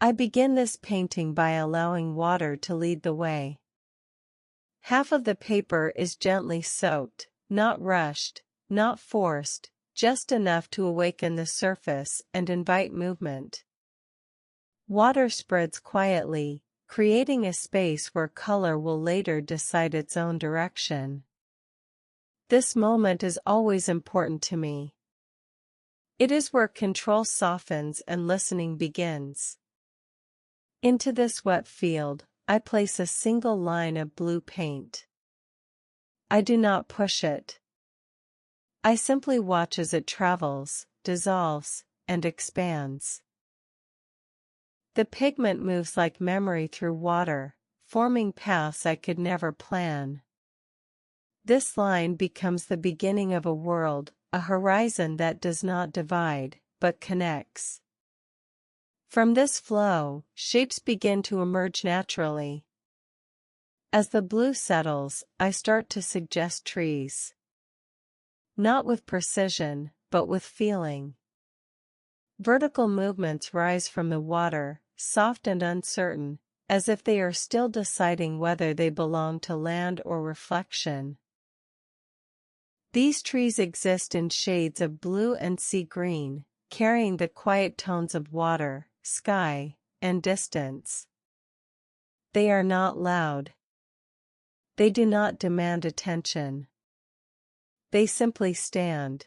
I begin this painting by allowing water to lead the way. Half of the paper is gently soaked, not rushed, not forced, just enough to awaken the surface and invite movement. Water spreads quietly, creating a space where color will later decide its own direction. This moment is always important to me. It is where control softens and listening begins. Into this wet field, I place a single line of blue paint. I do not push it. I simply watch as it travels, dissolves, and expands. The pigment moves like memory through water, forming paths I could never plan. This line becomes the beginning of a world, a horizon that does not divide, but connects. From this flow, shapes begin to emerge naturally. As the blue settles, I start to suggest trees. Not with precision, but with feeling. Vertical movements rise from the water, soft and uncertain, as if they are still deciding whether they belong to land or reflection. These trees exist in shades of blue and sea green, carrying the quiet tones of water, sky, and distance. They are not loud. They do not demand attention. They simply stand.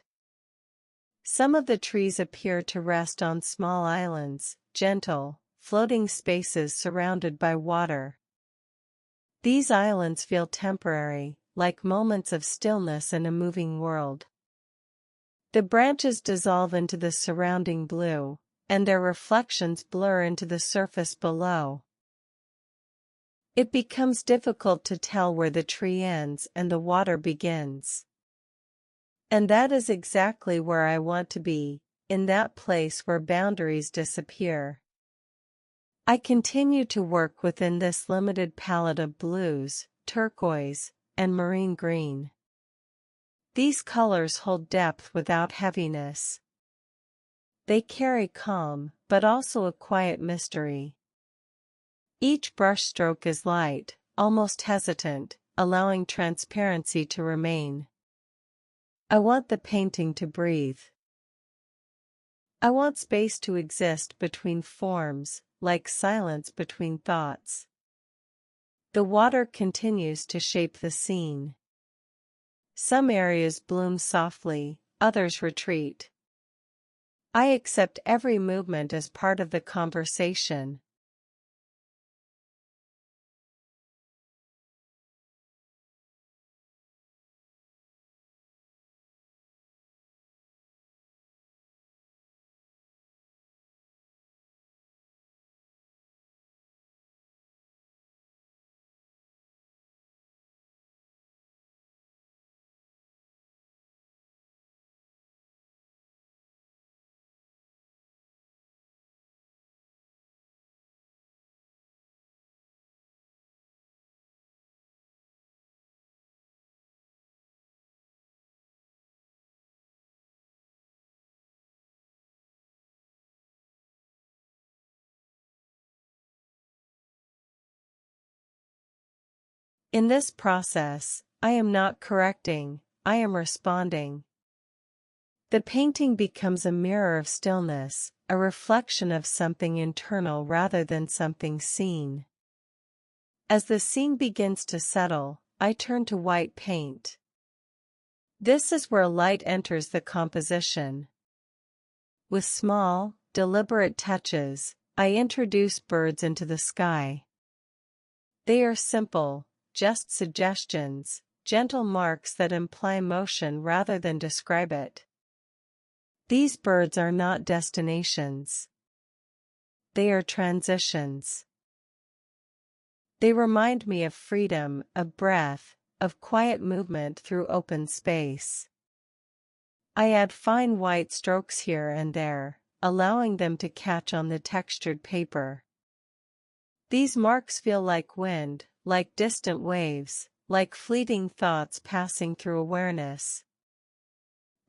Some of the trees appear to rest on small islands, gentle, floating spaces surrounded by water. These islands feel temporary, like moments of stillness in a moving world. The branches dissolve into the surrounding blue, and their reflections blur into the surface below. It becomes difficult to tell where the tree ends and the water begins. And that is exactly where I want to be, in that place where boundaries disappear. I continue to work within this limited palette of blues, turquoise, and marine green. These colors hold depth without heaviness. They carry calm, but also a quiet mystery. Each brushstroke is light, almost hesitant, allowing transparency to remain. I want the painting to breathe. I want space to exist between forms, like silence between thoughts. The water continues to shape the scene. Some areas bloom softly, others retreat. I accept every movement as part of the conversation. In this process, I am not correcting, I am responding. The painting becomes a mirror of stillness, a reflection of something internal rather than something seen. As the scene begins to settle, I turn to white paint. This is where light enters the composition. With small, deliberate touches, I introduce birds into the sky. They are simple, just suggestions, gentle marks that imply motion rather than describe it. These birds are not destinations. They are transitions. They remind me of freedom, of breath, of quiet movement through open space. I add fine white strokes here and there, allowing them to catch on the textured paper. These marks feel like wind, like distant waves, like fleeting thoughts passing through awareness.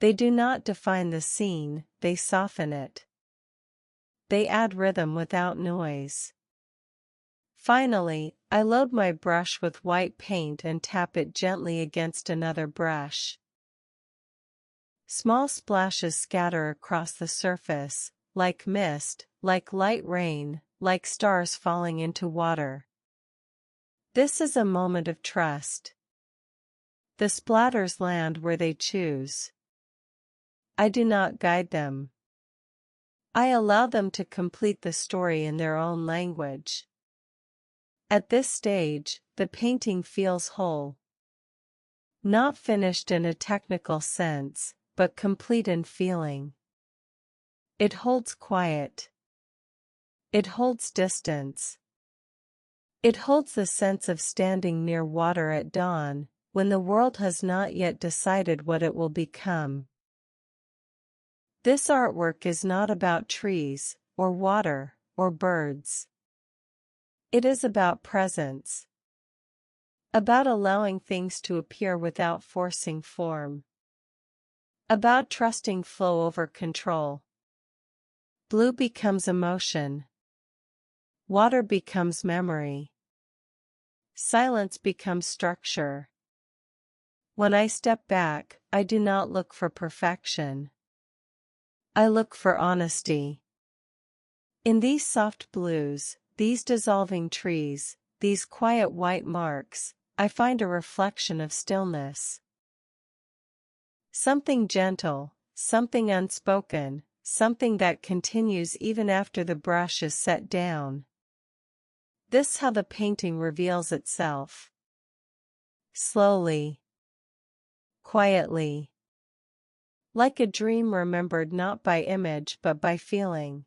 They do not define the scene, they soften it. They add rhythm without noise. Finally, I load my brush with white paint and tap it gently against another brush. Small splashes scatter across the surface, like mist, like light rain, like stars falling into water. This is a moment of trust. The splatters land where they choose. I do not guide them. I allow them to complete the story in their own language. At this stage, the painting feels whole. Not finished in a technical sense, but complete in feeling. It holds quiet. It holds distance. It holds the sense of standing near water at dawn, when the world has not yet decided what it will become. This artwork is not about trees, or water, or birds. It is about presence. About allowing things to appear without forcing form. About trusting flow over control. Blue becomes emotion. Water becomes memory. Silence becomes structure. When I step back, I do not look for perfection. I look for honesty. In these soft blues, these dissolving trees, these quiet white marks, I find a reflection of stillness. Something gentle, something unspoken, something that continues even after the brush is set down. This is how the painting reveals itself. Slowly. Quietly. Like a dream remembered not by image but by feeling.